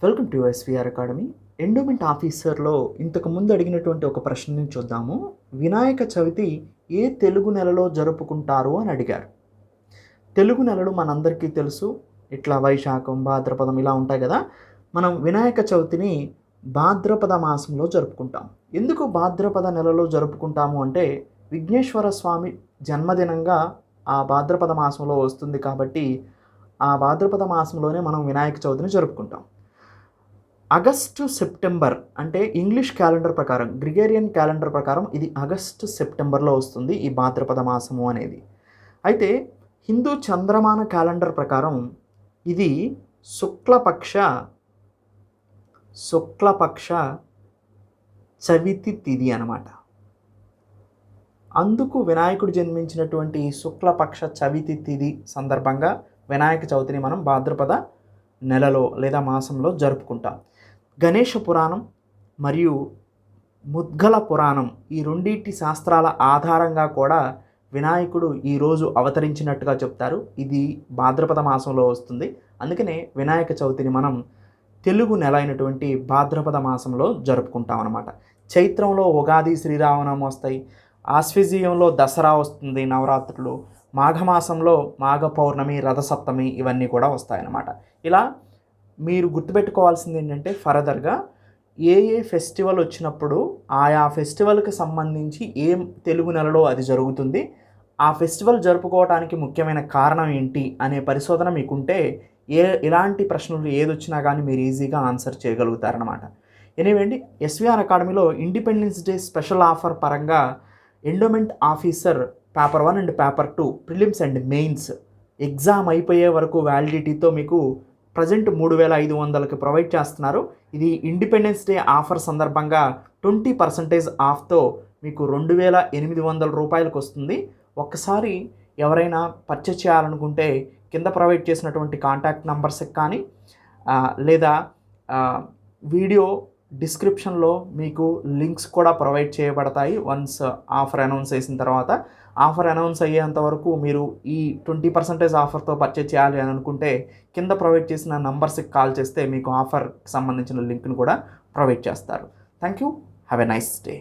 Welcome to SVR academy. Endowment ఆఫీసర్లో ఇంతకు ముందు అడిగినటువంటి ఒక ప్రశ్నని చూద్దాము. వినాయక చవితి ఏ తెలుగు నెలలో జరుపుకుంటారు అని అడిగారు. తెలుగు నెలలు మనందరికీ తెలుసు, ఇట్లా వైశాఖం, భాద్రపదం ఇలా ఉంటాయి కదా. మనం వినాయక చవితిని భాద్రపద మాసంలో జరుపుకుంటాం. ఎందుకు భాద్రపద నెలలో జరుపుకుంటాము అంటే విఘ్నేశ్వర స్వామి జన్మదినంగా ఆ భాద్రపద మాసంలో వస్తుంది కాబట్టి ఆ భాద్రపద మాసంలోనే మనం వినాయక చవితిని జరుపుకుంటాం. ఆగస్టు సెప్టెంబర్ అంటే ఇంగ్లీష్ క్యాలెండర్ ప్రకారం, గ్రిగేరియన్ క్యాలెండర్ ప్రకారం ఇది ఆగస్టు సెప్టెంబర్లో వస్తుంది ఈ భాద్రపద మాసము అనేది. అయితే హిందూ చంద్రమాన క్యాలెండర్ ప్రకారం ఇది శుక్లపక్ష చవితి తిథి అన్నమాట. అందుకు వినాయకుడు జన్మించినటువంటి శుక్లపక్ష చవితి తిథి సందర్భంగా వినాయక చవితిని మనం భాద్రపద నెలలో లేదా మాసంలో జరుపుకుంటాం. గణేష పురాణం మరియు ముద్గల పురాణం ఈ రెండింటి శాస్త్రాల ఆధారంగా కూడా వినాయకుడు ఈరోజు అవతరించినట్టుగా చెప్తారు. ఇది భాద్రపద మాసంలో వస్తుంది. అందుకనే వినాయక చవితిని మనం తెలుగు నెల అయినటువంటి భాద్రపద మాసంలో జరుపుకుంటాం అన్నమాట. చైత్రంలో ఉగాది, శ్రీరామనవమి వస్తాయి. ఆశ్వీజీయంలో దసరా వస్తుంది, నవరాత్రులు. మాఘమాసంలో మాఘ పౌర్ణమి, రథసప్తమి ఇవన్నీ కూడా వస్తాయన్నమాట. ఇలా మీరు గుర్తుపెట్టుకోవాల్సింది ఏంటంటే ఫర్దర్గా ఏ ఫెస్టివల్ వచ్చినప్పుడు ఆయా ఫెస్టివల్కి సంబంధించి ఏం తెలుగు నెలలో అది జరుగుతుంది, ఆ ఫెస్టివల్ జరుపుకోవడానికి ముఖ్యమైన కారణం ఏంటి అనే పరిశోధన మీకుంటే ఇలాంటి ప్రశ్నలు ఏదొచ్చినా కానీ మీరు ఈజీగా ఆన్సర్ చేయగలుగుతారనమాట. ఎనీవే అండి, ఎస్విఆర్ అకాడమీలో ఇండిపెండెన్స్ డే స్పెషల్ ఆఫర్ పరంగా endowment officer paper 1 and paper 2 prelims and mains exam అయిపోయే వరకు వ్యాలిడిటీతో మీకు ప్రజెంట్ 3500కి ప్రొవైడ్ చేస్తున్నారు. ఇది ఇండిపెండెన్స్ డే ఆఫర్ సందర్భంగా 20% ఆఫ్తో మీకు 2800 రూపాయలకు వస్తుంది. ఒక్కసారి ఎవరైనా పర్చేస్ చేయాలనుకుంటే కింద ప్రొవైడ్ చేసినటువంటి కాంటాక్ట్ నంబర్స్కి కానీ లేదా వీడియో డిస్క్రిప్షన్లో మీకు లింక్స్ కూడా ప్రొవైడ్ చేయబడతాయి. వన్స్ ఆఫర్ అనౌన్స్ చేసిన తర్వాత, ఆఫర్ అనౌన్స్ అయ్యేంత వరకు మీరు ఈ 20% ఆఫర్తో పర్చేజ్ చేయాలి అని అనుకుంటే కింద ప్రొవైడ్ చేసిన నంబర్స్కి కాల్ చేస్తే మీకు ఆఫర్కి సంబంధించిన లింక్ను కూడా ప్రొవైడ్ చేస్తారు. Thank you. Have a nice day.